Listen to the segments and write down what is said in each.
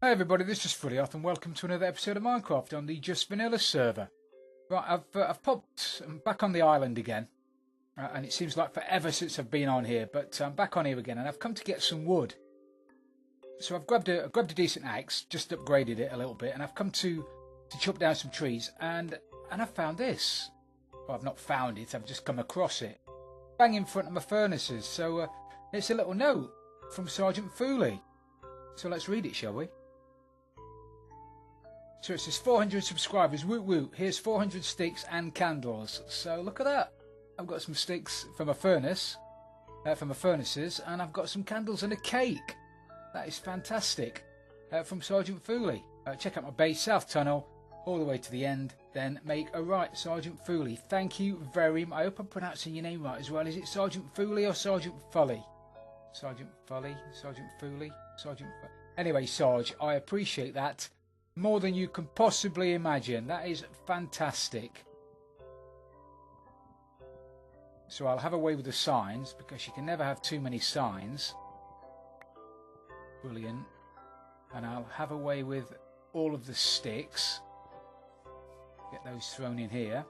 Hey everybody, this is Fully and welcome to another episode of Minecraft on the Just Vanilla server. Right, I've popped back on the island again, and it seems like forever since I've been on here, but I'm back on here again, and I've come to get some wood. So I've grabbed a decent axe, just upgraded it a little bit, and I've come to chop down some trees, and I've found this. Well, I've not found it, I've just come across it, bang in front of my furnaces. So it's a little note from Sergeant Fooley. So let's read it, shall we? So it says 400 subscribers, woot woot, here's 400 sticks and candles. So look at that. I've got some sticks from a furnace, from my furnaces, and I've got some candles and a cake. That is fantastic. From Sergeant Fooley. Check out my base, South Tunnel, all the way to the end, then make a right. Sergeant Fooley, thank you very much. I hope I'm pronouncing your name right as well. Is it Sergeant Fooley or Sergeant Foley? Sergeant Foley, Sergeant Fooley, Sergeant Foley. Anyway, Sarge, I appreciate that more than you can possibly imagine. That is fantastic. So I'll have a way with the signs, because you can never have too many signs. Brilliant. And I'll have a way with all of the sticks. Get those thrown in here.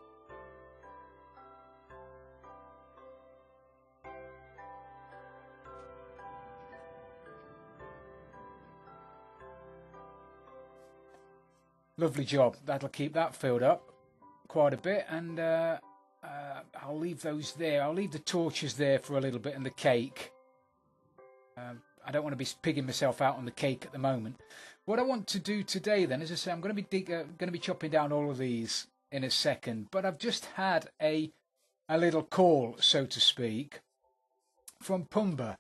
Lovely job. That'll keep that filled up quite a bit, and I'll leave those there. I'll leave the torches there for a little bit and the cake. I don't want to be pigging myself out on the cake at the moment. What I want to do today, then, as I say, I'm going to be chopping down all of these in a second. But I've just had a little call, so to speak, from Pumba,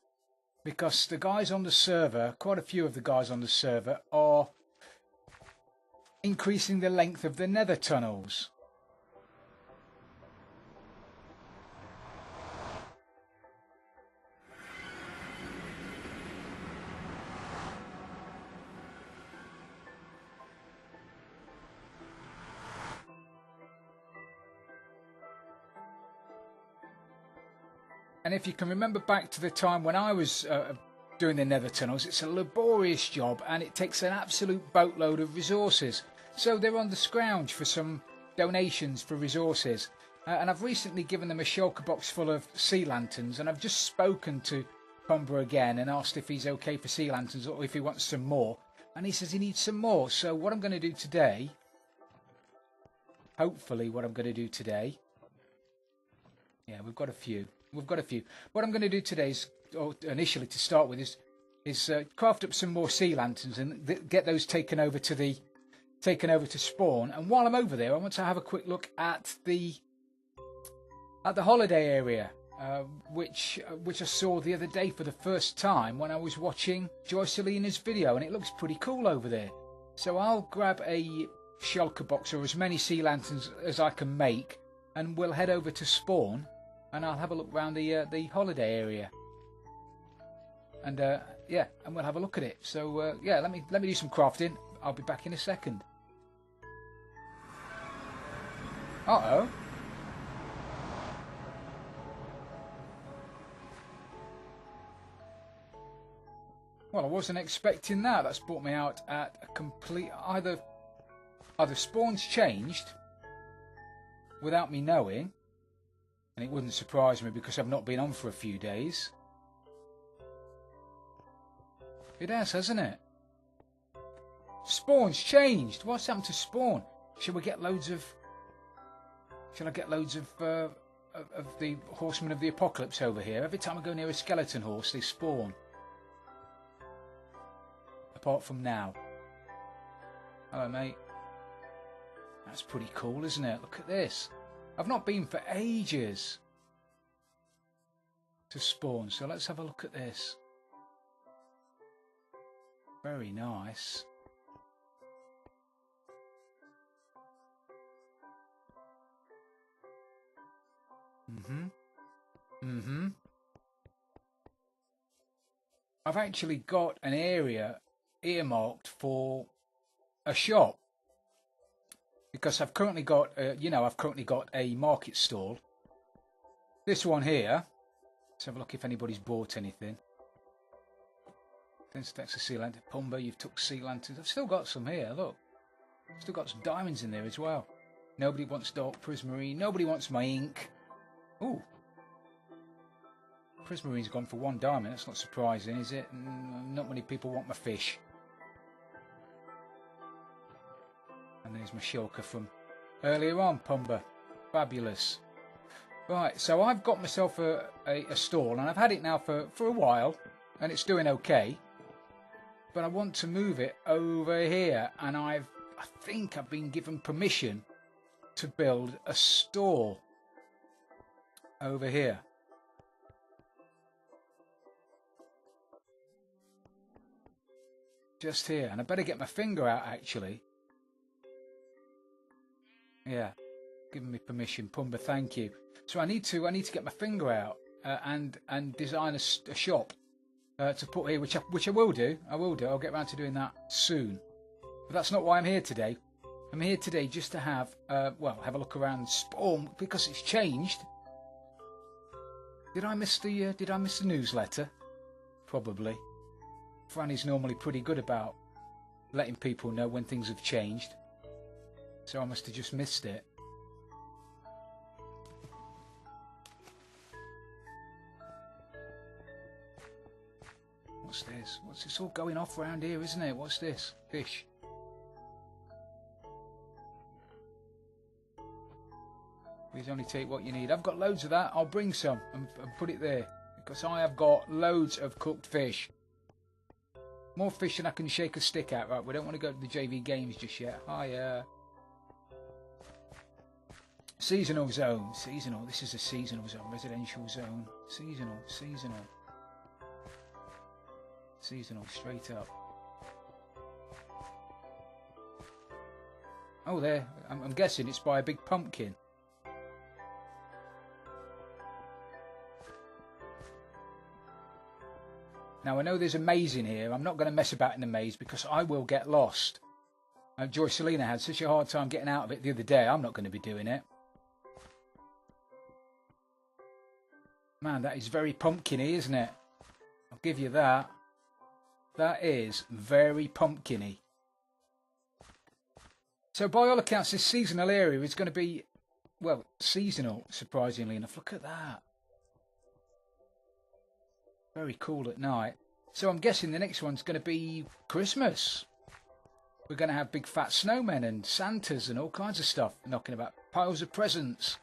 because the guys on the server, quite a few of the guys on the server, are increasing the length of the nether tunnels. And if you can remember back to the time when I was doing the nether tunnels, it's a laborious job and it takes an absolute boatload of resources. So they're on the scrounge for some donations for resources. And I've recently given them a shulker box full of sea lanterns, and I've just spoken to Pumba again and asked if he's okay for sea lanterns or if he wants some more. And he says he needs some more. So what I'm going to do today, hopefully what I'm going to do today, yeah, we've got a few. What I'm going to do today is, or initially to start with, is craft up some more sea lanterns and get those taken over to spawn. And while I'm over there, I want to have a quick look at the holiday area, which I saw the other day for the first time when I was watching Joycelina's video, and it looks pretty cool over there. So I'll grab a shulker box or as many sea lanterns as I can make, and we'll head over to spawn. And I'll have a look around the holiday area, and yeah, and we'll have a look at it. So yeah, let me do some crafting. I'll be back in a second. Uh-oh. Well, I wasn't expecting that. That's brought me out at a complete either spawn's changed without me knowing. And it wouldn't surprise me because I've not been on for a few days. It has, hasn't it? Spawn's changed. What's happened to spawn? Shall I get loads of the horsemen of the apocalypse over here? Every time I go near a skeleton horse, they spawn. Apart from now. Hello, mate. That's pretty cool, isn't it? Look at this. I've not been for ages to spawn, so let's have a look at this. Very nice. I've actually got an area earmarked for a shop. Because I've currently got, a market stall. This one here. Let's have a look if anybody's bought anything. 10 stacks of sea lantern. Pumba, you've took sea lanterns. I've still got some here, look. Still got some diamonds in there as well. Nobody wants dark prismarine. Nobody wants my ink. Ooh. Prismarine's gone for 1 diamond. That's not surprising, is it? Not many people want my fish. And there's my shulker from earlier on, Pumba. Fabulous. Right, so I've got myself a stall, and I've had it now for a while, and it's doing okay. But I want to move it over here, and I think I've been given permission to build a store over here. Just here, and I better get my finger out actually. Yeah, giving me permission, Pumba, thank you. So I need to get my finger out and design a shop to put here, which I will do. I'll get around to doing that soon. But that's not why I'm here today. I'm here today just to have a look around Spawn because it's changed. Did I miss the newsletter? Probably. Franny's normally pretty good about letting people know when things have changed. So I must have just missed it. What's this? What's this all going off around here, isn't it? What's this? Fish. Please only take what you need. I've got loads of that. I'll bring some and put it there. Because I have got loads of cooked fish. More fish than I can shake a stick at. Right, we don't want to go to the JV games just yet. Hiya. Seasonal zone. Seasonal. This is a seasonal zone. Residential zone. Seasonal. Seasonal. Seasonal. Straight up. Oh, there. I'm guessing it's by a big pumpkin. Now, I know there's a maze in here. I'm not going to mess about in the maze because I will get lost. Joy Selena had such a hard time getting out of it the other day. I'm not going to be doing it. Man, that is very pumpkin-y, isn't it? I'll give you that. That is very pumpkin-y. So, by all accounts, this seasonal area is going to be, well, seasonal, surprisingly enough. Look at that. Very cool at night. So I'm guessing the next one's going to be Christmas. We're going to have big fat snowmen and Santas and all kinds of stuff knocking about. Piles of presents.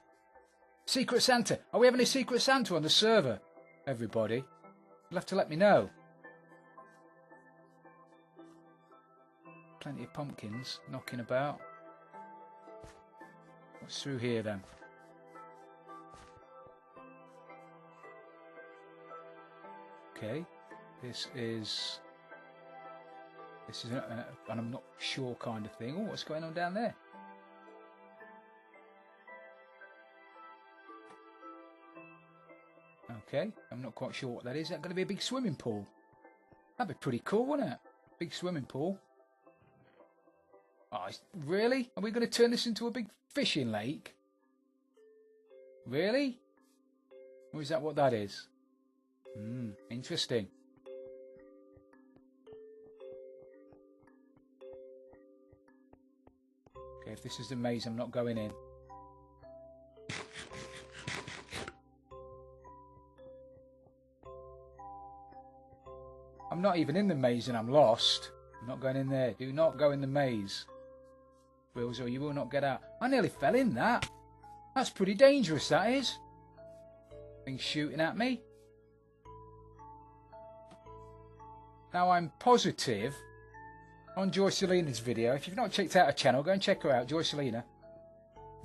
Secret Santa. Are we having a Secret Santa on the server, everybody? You'll have to let me know. Plenty of pumpkins knocking about. What's through here then? Okay, this is an I'm not sure kind of thing. Oh, what's going on down there? Okay, I'm not quite sure what that is. Is that going to be a big swimming pool? That'd be pretty cool, wouldn't it? Big swimming pool. Oh, really? Are we going to turn this into a big fishing lake? Really? Or is that what that is? Interesting. Okay, if this is the maze, I'm not going in. I'm not even in the maze and I'm lost. I'm not going in there. Do not go in the maze. Wills, or you will not get out. I nearly fell in that. That's pretty dangerous, that is. Things shooting at me. Now, I'm positive on Joy Selena's video. If you've not checked out her channel, go and check her out. Joy Selena.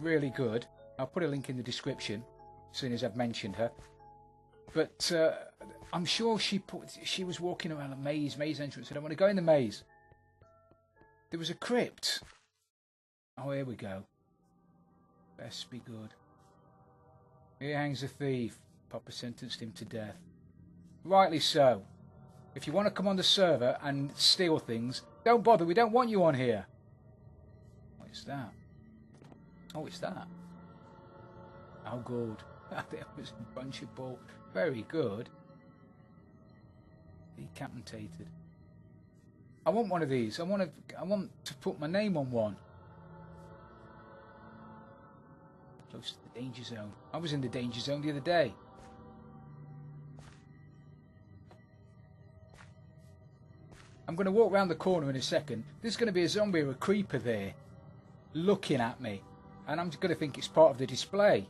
Really good. I'll put a link in the description as soon as I've mentioned her. But I'm sure she was walking around a maze entrance. I don't want to go in the maze. There was a crypt. Oh, here we go. Best be good. Here hangs a thief. Papa sentenced him to death. Rightly so. If you want to come on the server and steal things, don't bother. We don't want you on here. What is that? Oh, it's that. Oh, good. There was a bunch of ball. Very good. Decapitated. I want one of these. I want to put my name on one. Close to the danger zone. I was in the danger zone the other day. I'm going to walk round the corner in a second. There's going to be a zombie or a creeper there looking at me. And I'm just going to think it's part of the display.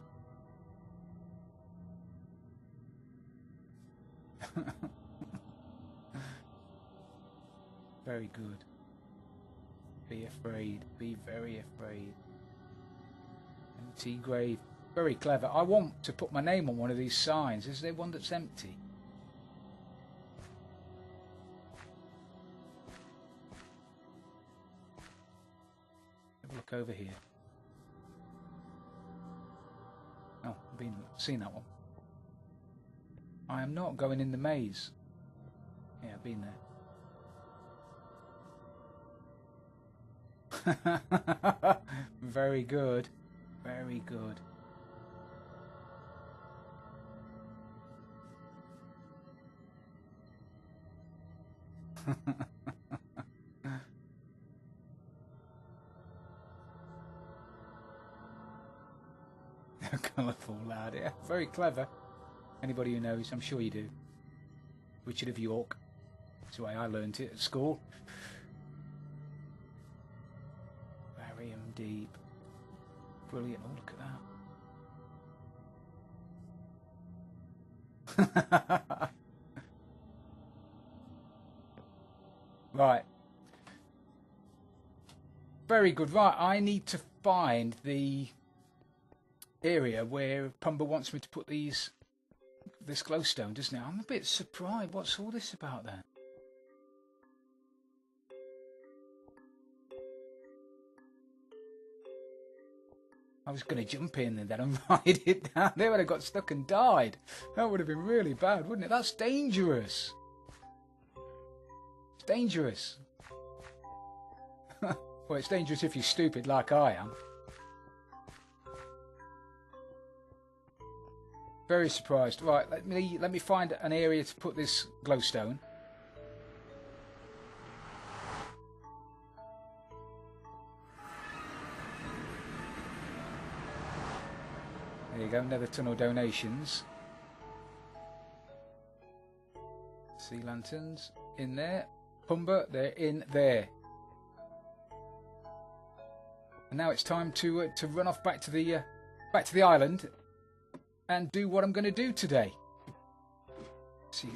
Very good. Be afraid. Be very afraid. Empty grave. Very clever. I want to put my name on one of these signs. Is there one that's empty? Have a look over here. Oh, I've seen that one. I am not going in the maze. Yeah, I've been there. Very good. Very good. Colourful lad, yeah. Very clever. Anybody who knows, I'm sure you do. Richard of York. That's the way I learned it at school. Bury 'em deep. Brilliant. Oh, look at that. Right. Very good. Right, I need to find the area where Pumba wants me to put this glowstone, doesn't it? I'm a bit surprised. What's all this about then? I was going to jump in and then ride it down there when I got stuck and died. That would have been really bad, wouldn't it? That's dangerous. It's dangerous. Well, it's dangerous if you're stupid like I am. Very surprised. Right, let me find an area to put this glowstone. There you go, nether tunnel donations. Sea lanterns in there. Pumba, they're in there. And now it's time to run off back to the island and do what I'm going to do today. See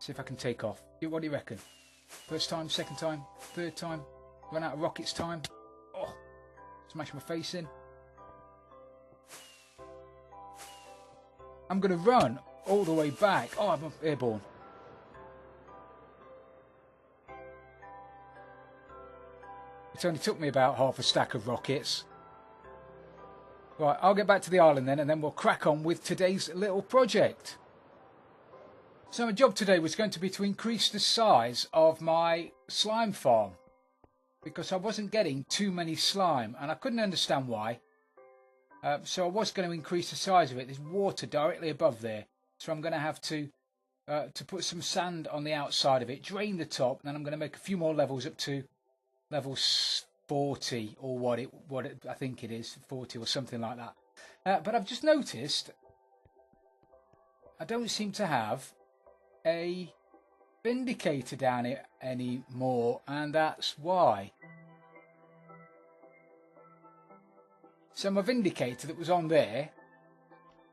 if I can take off. What do you reckon? First time, second time, third time. Run out of rockets time. Oh, smash my face in. I'm going to run all the way back. Oh, I'm airborne. It only took me about half a stack of rockets. Right, I'll get back to the island then, and then we'll crack on with today's little project. So my job today was going to be to increase the size of my slime farm, because I wasn't getting too many slime, and I couldn't understand why. So I was going to increase the size of it. There's water directly above there, so I'm going to have to put some sand on the outside of it, drain the top, and then I'm going to make a few more levels up to level 40 or what I think it is, 40 or something like that. But I've just noticed I don't seem to have a vindicator down here anymore, and that's why. So my vindicator that was on there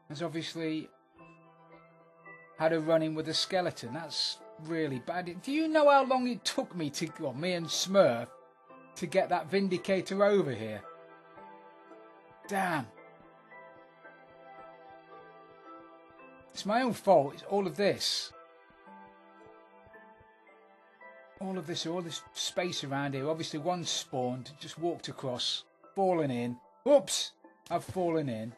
has obviously had a run-in with a skeleton. That's really bad. Do you know how long it took me me and Smurf to get that vindicator over here? Damn. It's my own fault. It's all of this. All this space around here. Obviously one spawned, just walked across, fallen in. Whoops! I've fallen in.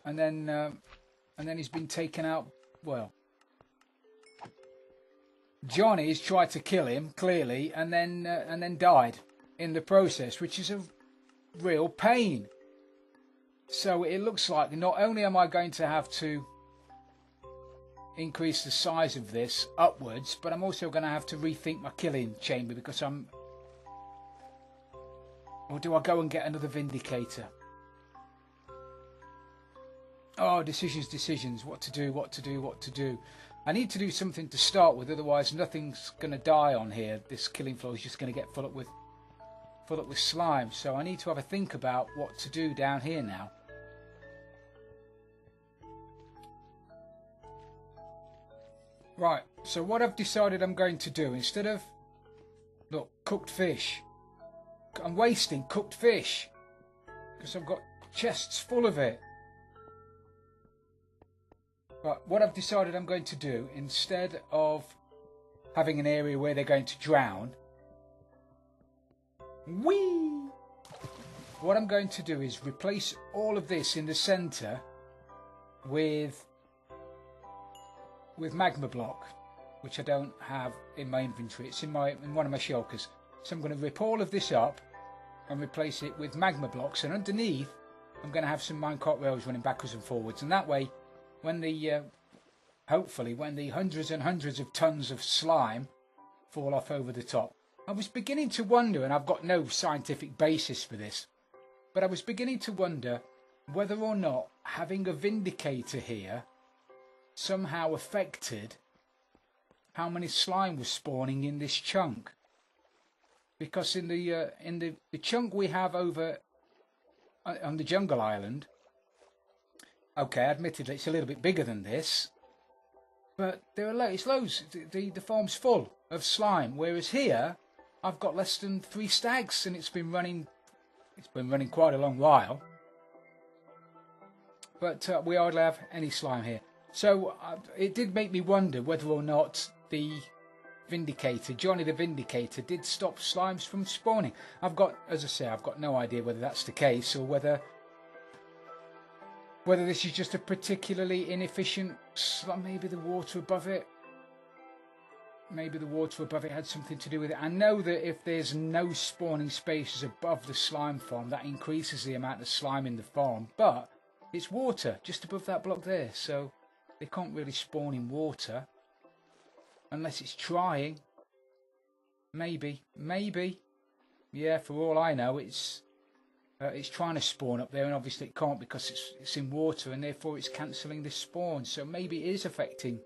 And then he's been taken out. Well, Johnny's tried to kill him clearly, and then died in the process, which is a real pain. So it looks like not only am I going to have to increase the size of this upwards, but I'm also going to have to rethink my killing chamber because I'm... Or do I go and get another Vindicator? Oh, decisions. What to do. I need to do something to start with, otherwise nothing's going to die on here. This killing floor is just going to get full up with slime. So I need to have a think about what to do down here now. Right, so what I've decided I'm going to do, instead of, look, cooked fish, I'm wasting cooked fish because I've got chests full of it. But what I've decided I'm going to do, instead of having an area where they're going to drown, what I'm going to do is replace all of this in the centre with magma block, which I don't have in my inventory. It's in one of my shulkers. So I'm going to rip all of this up and replace it with magma blocks, and underneath I'm going to have some minecart rails running backwards and forwards, and that way when the hopefully when the hundreds and hundreds of tons of slime fall off over the top. I was beginning to wonder, and I've got no scientific basis for this, but I was beginning to wonder whether or not having a Vindicator here somehow affected how many slime was spawning in this chunk, because in the chunk we have over on the jungle island, okay, admittedly it's a little bit bigger than this, but there are it's loads. The farm's full of slime, whereas here I've got less than 3 stags, and it's been running quite a long while, but we hardly have any slime here. So it did make me wonder whether or not the Vindicator, Johnny the Vindicator, did stop slimes from spawning. As I say, I've got no idea whether that's the case, or whether this is just a particularly inefficient slime. Maybe the water above it. Maybe the water above it had something to do with it. I know that if there's no spawning spaces above the slime farm, that increases the amount of slime in the farm. But it's water just above that block there, so they can't really spawn in water unless it's trying. Maybe. Yeah, for all I know, it's trying to spawn up there, and obviously it can't because it's in water, and therefore it's cancelling the spawn. So maybe it is affecting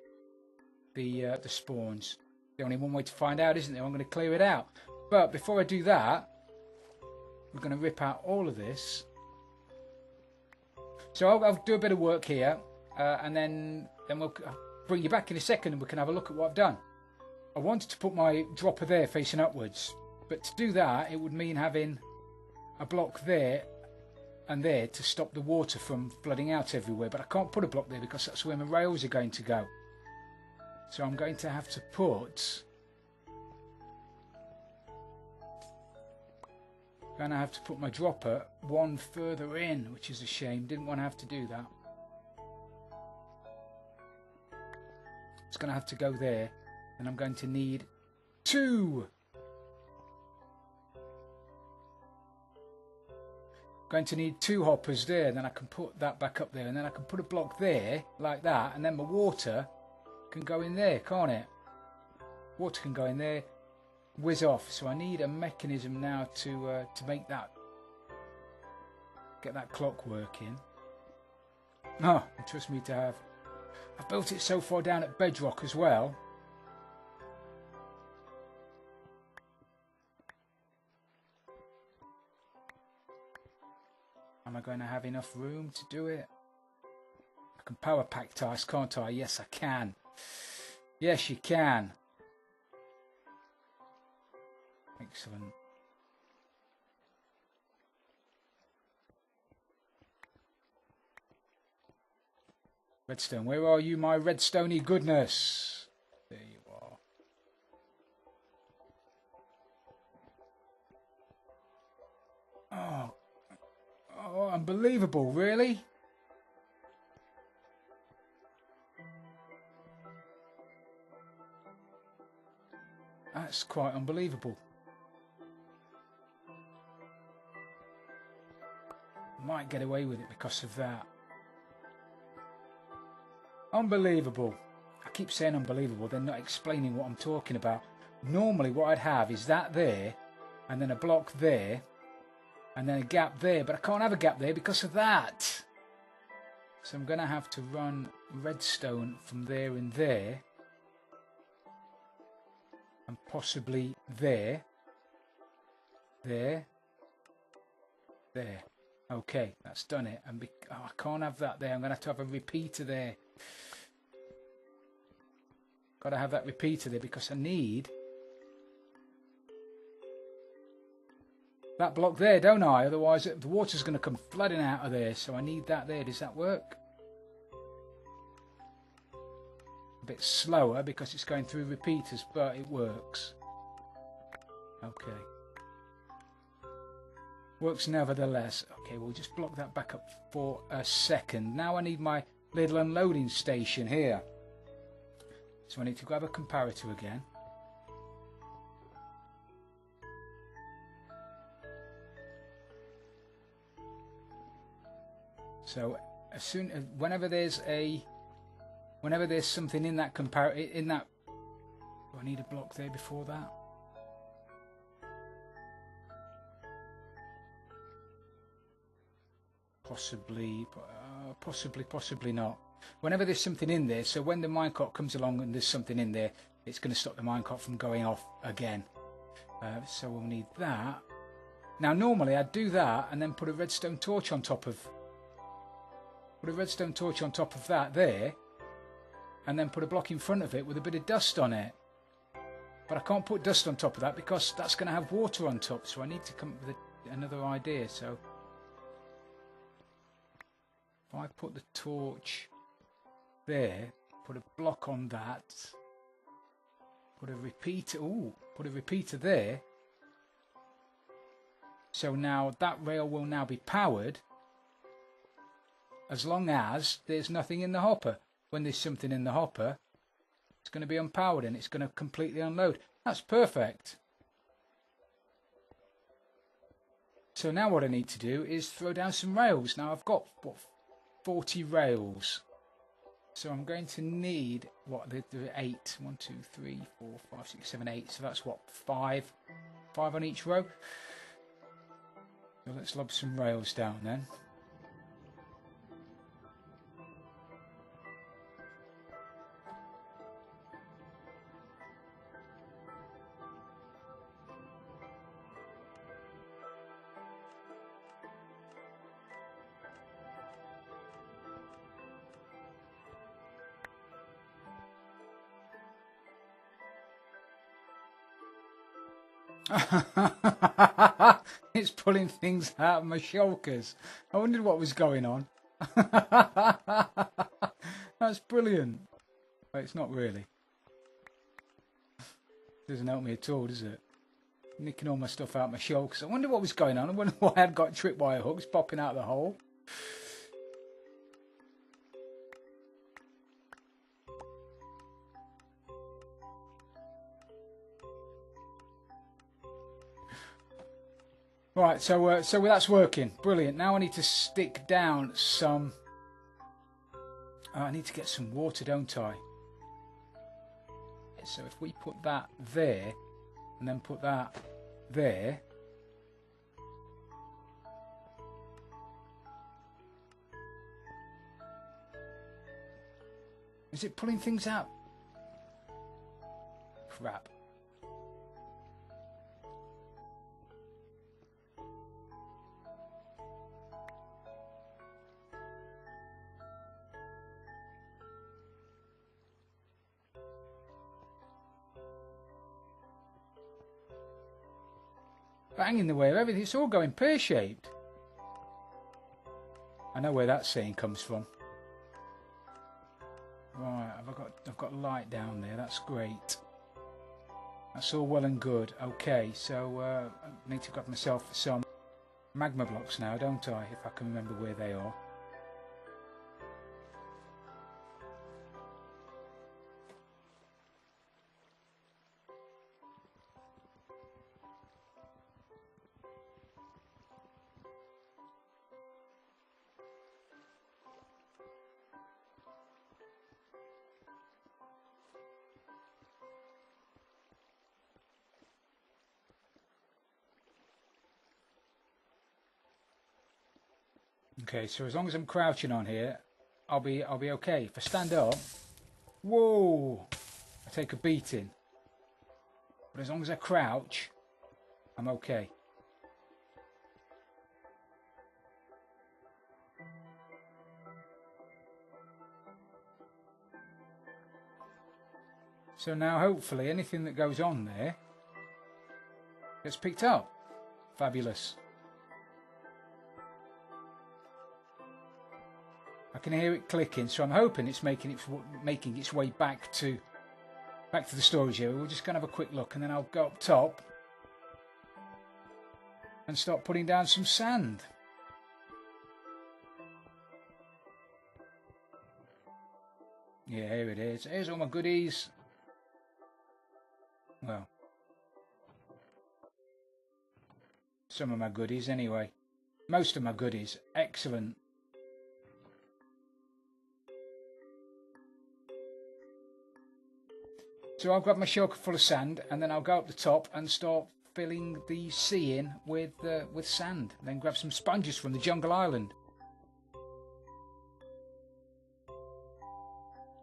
the spawns. The only one way to find out, isn't there? I'm going to clear it out. But before I do that, we're going to rip out all of this. So I'll do a bit of work here, and then I'll bring you back in a second, and we can have a look at what I've done. I wanted to put my dropper there facing upwards, but to do that it would mean having a block there and there to stop the water from flooding out everywhere, but I can't put a block there because that's where my rails are going to go. So I'm going to have to put my dropper one further in, which is a shame. Didn't want to have to do that. It's going to have to go there, and I'm going to need 2. Going to need 2 hoppers there, then I can put that back up there, and then I can put a block there like that, and then my water can go in there, can't it? Water can go in there, whiz off. So I need a mechanism now to make that, get that clock working. Oh, trust me to have. I've built it so far down at bedrock as well. Am I going to have enough room to do it? I can power pack ties, can't I? Yes, I can. Yes, you can. Excellent. Redstone, where are you, my redstoney goodness? There you are. Oh, unbelievable, really? That's quite unbelievable. Might get away with it because of that. Unbelievable. keep saying unbelievable, they're not explaining what I'm talking about. Normally what I'd have is that there, and then a block there, and then a gap there, but I can't have a gap there because of that. So I'm going to have to run redstone from there and there, and possibly there, there, there. Okay, that's done it. And I can't have that there. I'm going to have a repeater there. Got to have that repeater there because I need that block there, don't I? Otherwise the water's going to come flooding out of there. So I need that there. Does that work? A bit slower because it's going through repeaters, but it works. Okay. Works nevertheless. Okay, we'll just block that back up for a second. Now I need my little unloading station here. So I need to grab a comparator again. So as soon as whenever there's something in that comparator, do I need a block there before that? Possibly not. Whenever there's something in there, so when the minecart comes along and there's something in there, it's going to stop the minecart from going off again. So we'll need that. Now normally I'd do that and then put a redstone torch on top of that there, and then put a block in front of it with a bit of dust on it. But I can't put dust on top of that because that's going to have water on top, so I need to come up with another idea. So if I put the torch there, put a block on that, put a repeater there, so now that rail will now be powered as long as there's nothing in the hopper. When there's something in the hopper, it's going to be unpowered and it's going to completely unload. That's perfect. So now what I need to do is throw down some rails. Now I've got, what, 40 rails. So I'm going to need, what, the 8. 1, 2, 3, 4, 5, 6, 7, 8. So that's what, 5 on each row. So let's lob some rails down then. It's pulling things out of my shulkers. I wondered what was going on. That's brilliant. But it's not really. Doesn't help me at all, does it? Nicking all my stuff out of my shulkers. I wonder what was going on. I wonder why I'd got tripwire hooks popping out of the hole. Right, so that's working. Brilliant. Now I need to stick down some... I need to get some water, don't I? So if we put that there, and then put that there... Is it pulling things out? Crap. Bang in the way of everything. It's all going pear-shaped. I know where that saying comes from. Right, I've got light down there. That's great. That's all well and good. Okay, so I need to grab myself some magma blocks now, don't I? If I can remember where they are. Okay, so as long as I'm crouching on here, I'll be okay. If I stand up, whoa, I take a beating. But as long as I crouch, I'm okay. So now hopefully anything that goes on there gets picked up. Fabulous. I can hear it clicking, so I'm hoping it's making its way back to the storage area. We're just going to have a quick look, and then I'll go up top and start putting down some sand. Yeah, here it is. Here's all my goodies. Well, some of my goodies anyway. Most of my goodies. Excellent. So I'll grab my shulker full of sand, and then I'll go up the top and start filling the sea in with sand. Then grab some sponges from the jungle island.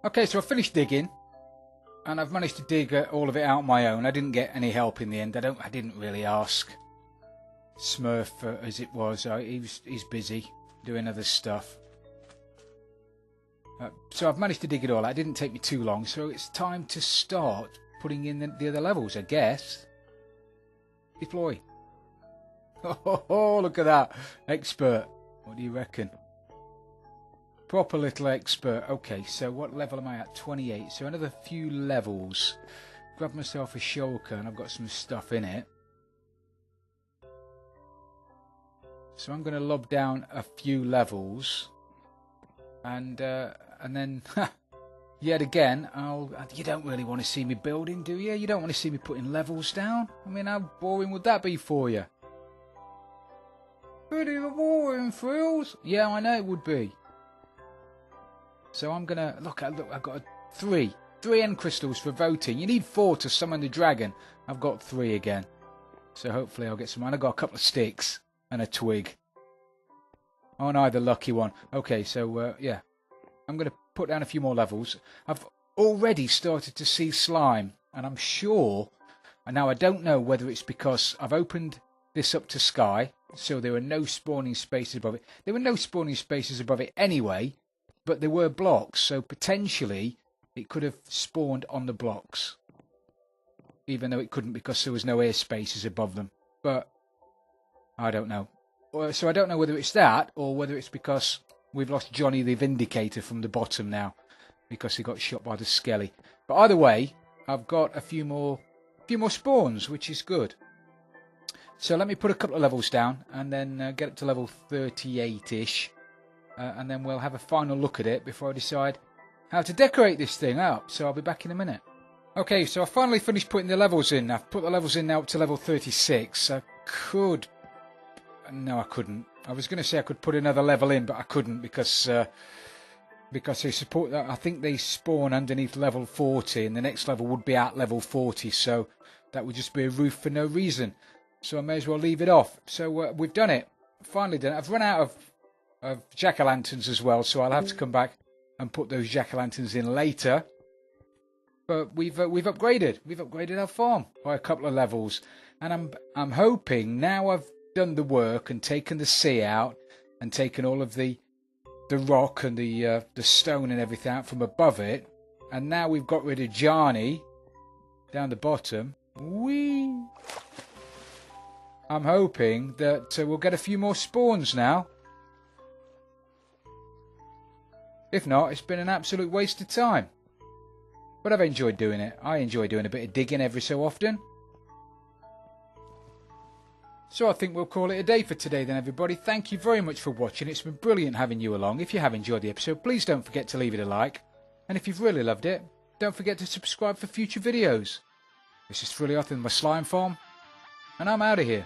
Okay, so I finished digging, and I've managed to dig all of it out on my own. I didn't get any help in the end. I didn't really ask Smurf as it was. He's busy doing other stuff. So I've managed to dig it all out. It didn't take me too long, so it's time to start putting in the other levels, I guess. Deploy. Oh, look at that. Expert. What do you reckon? Proper little expert. Okay, so what level am I at? 28. So another few levels. Grab myself a shulker, and I've got some stuff in it. So I'm going to lob down a few levels. And then, yet again, you don't really want to see me building, do you? You don't want to see me putting levels down? I mean, how boring would that be for you? Pretty boring, Frills. Yeah, I know it would be. So I'm going to, look, I've got three end crystals for voting. You need 4 to summon the dragon. I've got 3 again. So hopefully I'll get some, and I've got a couple of sticks and a twig. Oh no, the lucky one. Okay, so yeah, I'm going to put down a few more levels. I've already started to see slime, and I'm sure, and now I don't know whether it's because I've opened this up to sky, so there were no spawning spaces above it. There were no spawning spaces above it anyway, but there were blocks, so potentially it could have spawned on the blocks, even though it couldn't because there was no air spaces above them. But I don't know. So I don't know whether it's that or whether it's because we've lost Johnny the Vindicator from the bottom now because he got shot by the skelly. But either way, I've got a few more spawns, which is good. So let me put a couple of levels down and then get up to level 38-ish. And then we'll have a final look at it before I decide how to decorate this thing up. So I'll be back in a minute. Okay, so I finally finished putting the levels in. I've put the levels in now up to level 36. I could... No, I couldn't. I was going to say I could put another level in, but I couldn't because they support that. I think they spawn underneath level 40, and the next level would be at level 40. So that would just be a roof for no reason. So I may as well leave it off. So we've done it. Finally done it. I've run out of jack-o'-lanterns as well, so I'll have to come back and put those jack-o'-lanterns in later. But we've upgraded. We've upgraded our farm by a couple of levels, and I'm hoping now I've done the work and taken the sea out and taken all of the rock and the stone and everything out from above it, and now we've got rid of Johnny down the bottom. Whee! I'm hoping that we'll get a few more spawns now. If not, it's been an absolute waste of time. But I've enjoyed doing it. I enjoy doing a bit of digging every so often. So I think we'll call it a day for today then, everybody. Thank you very much for watching. It's been brilliant having you along. If you have enjoyed the episode, please don't forget to leave it a like. And if you've really loved it, don't forget to subscribe for future videos. This is Frilly Oth in my slime farm, and I'm out of here.